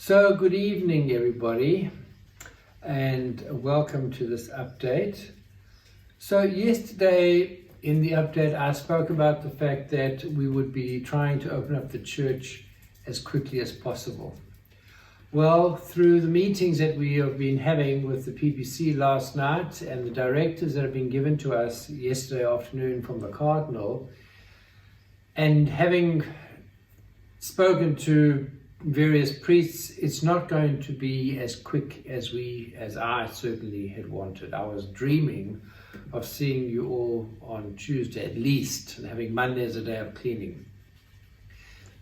So good evening everybody, and welcome to this update. So yesterday in the update I spoke about the fact that we would be trying to open up the church as quickly as possible. Well, through the meetings that we have been having with the PPC last night and the directives that have been given to us yesterday afternoon from the Cardinal, and having spoken to various priests, it's not going to be as quick as I certainly had wanted. I was dreaming of seeing you all on Tuesday at least, and having Monday as a day of cleaning.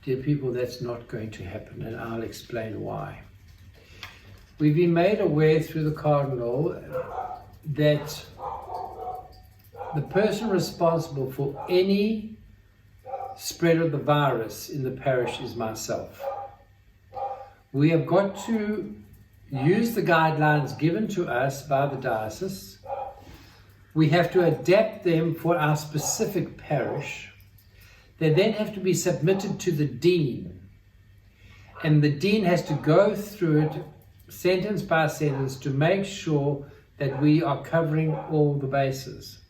Dear people, that's not going to happen, and I'll explain why. We've been made aware through the Cardinal that the person responsible for any spread of the virus in the parish is myself. We have got to use the guidelines given to us by the diocese. We have to adapt them for our specific parish. They then have to be submitted to the dean. And the dean has to go through it sentence by sentence to make sure that we are covering all the bases.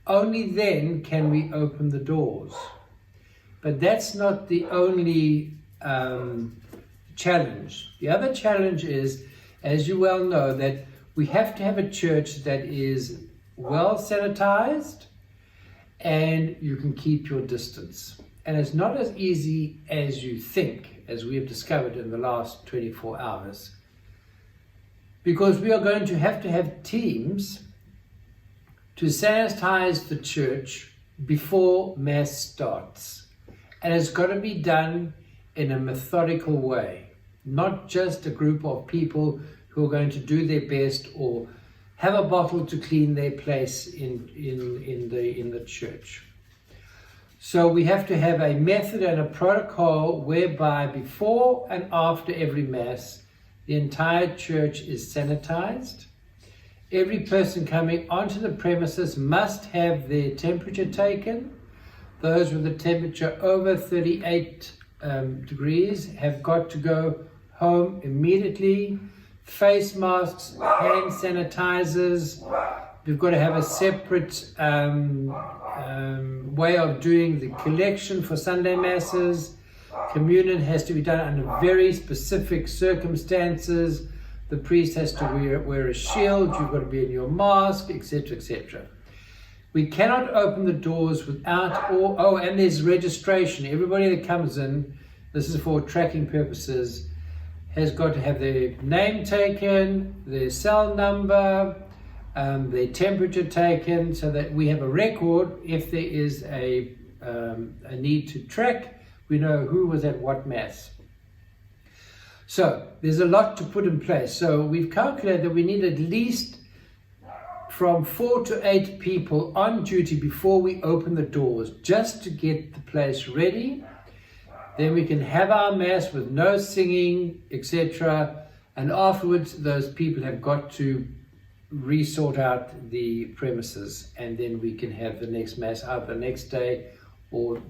Only then can we open the doors. But that's not the only challenge. The other challenge is, as you well know, that we have to have a church that is well sanitized and you can keep your distance. And it's not as easy as you think, as we have discovered in the last 24 hours, because we are going to have teams to sanitize the church before Mass starts. And it's got to be done in a methodical way, not just a group of people who are going to do their best or have a bottle to clean their place in the church. So we have to have a method and a protocol whereby before and after every Mass, the entire church is sanitized. Every person coming onto the premises must have their temperature taken. Those with a temperature over 38 degrees have got to go home immediately. Face masks, hand sanitizers. We've got to have a separate way of doing the collection for Sunday Masses. Communion has to be done under very specific circumstances. The priest has to wear a shield. You've got to be in your mask, etc., etc. We cannot open the doors without and there's registration. Everybody that comes in, this is for tracking purposes, has got to have their name taken, their cell number, their temperature taken, so that we have a record. If there is a need to track, we know who was at what Mass. So there's a lot to put in place. So we've calculated that we need at least from 4 to 8 people on duty before we open the doors, just to get the place ready. Then we can have our Mass with no singing, etc. And afterwards, those people have got to resort out the premises, and then we can have the next Mass either the next day or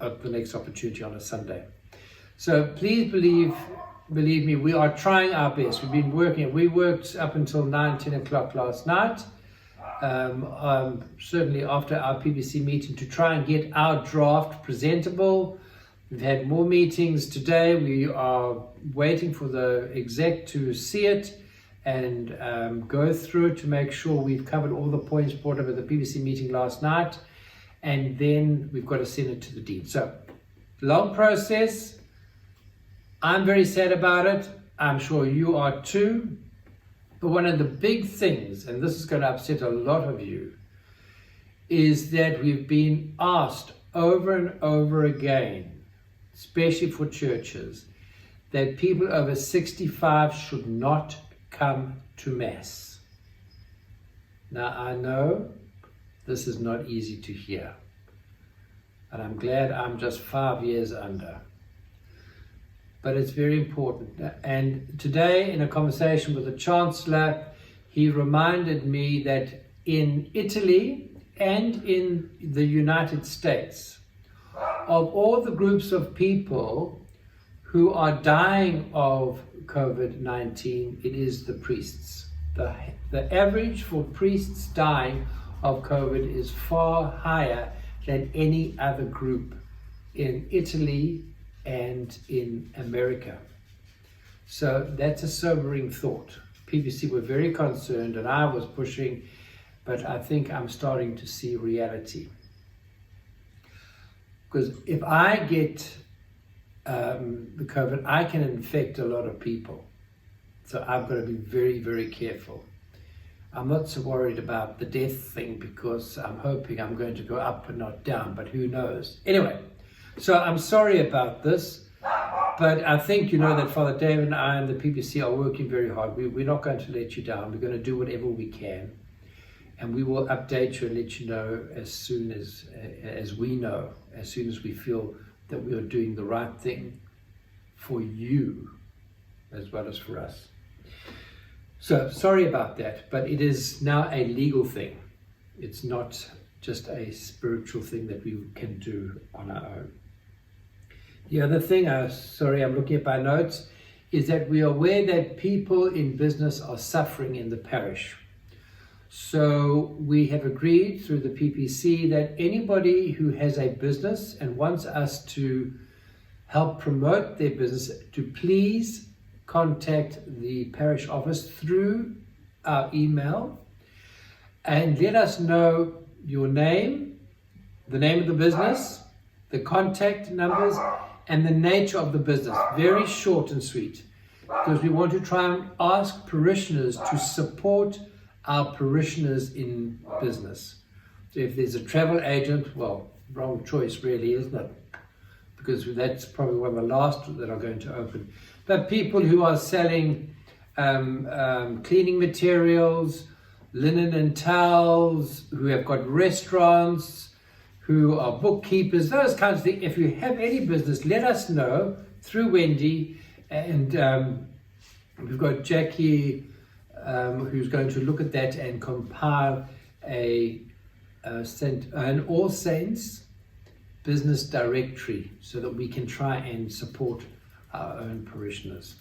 at the next opportunity on a Sunday. So please believe me, we are trying our best. We've been working. We worked up until 9-10 o'clock last night, certainly after our PPC meeting, to try and get our draft presentable. We've had more meetings today. We are waiting for the exec to see it and go through it to make sure we've covered all the points brought up at the PPC meeting last night. And then we've got to send it to the dean. So, long process. I'm very sad about it. I'm sure you are too. But one of the big things, and this is going to upset a lot of you, is that we've been asked over and over again, especially for churches, that people over 65 should not come to Mass. Now I know this is not easy to hear, and I'm glad I'm just 5 years under. But it's very important. And today, in a conversation with the Chancellor, he reminded me that in Italy and in the United States, of all the groups of people who are dying of COVID-19, it is the priests. The average for priests dying of COVID is far higher than any other group in Italy and in America. So that's a sobering thought. PPC were very concerned and I was pushing, but I think I'm starting to see reality. Because if I get the COVID, I can infect a lot of people. So I've got to be very, very careful. I'm not so worried about the death thing because I'm hoping I'm going to go up and not down, but who knows? Anyway, so I'm sorry about this, but I think you know that Father David and I and the PPC are working very hard. We're not going to let you down. We're going to do whatever we can. And we will update you and let you know as soon as we know, as soon as we feel that we are doing the right thing for you as well as for us. So sorry about that, but it is now a legal thing. It's not just a spiritual thing that we can do on our own. The other thing, sorry, I'm looking at my notes, is that we are aware that people in business are suffering in the parish. So we have agreed through the PPC that anybody who has a business and wants us to help promote their business to please contact the parish office through our email and let us know your name, the name of the business, the contact numbers, and the nature of the business. Very short and sweet, because we want to try and ask parishioners to support our parishioners in business. So if there's a travel agent, well, wrong choice really, isn't it? Because that's probably one of the last that are going to open. But people who are selling cleaning materials, linen and towels, who have got restaurants, who are bookkeepers, those kinds of things. If you have any business, let us know through Wendy. And we've got Jackie, who's going to look at that and compile an All Saints business directory so that we can try and support our own parishioners.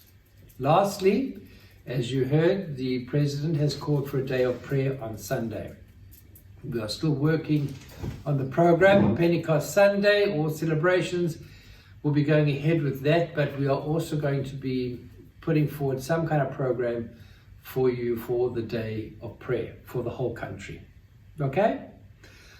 Lastly, as you heard, the President has called for a day of prayer on Sunday. We are still working on the program. Pentecost Sunday, all celebrations, we'll be going ahead with that, but we are also going to be putting forward some kind of program for you for the day of prayer for the whole country. Okay?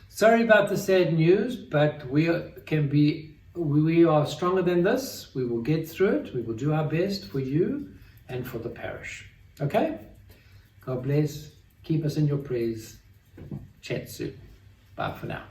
Sorry about the sad news, but we are stronger than this. We will get through it. We will do our best for you and for the parish. Okay? God bless. Keep us in your prayers. Chat soon. Bye for now.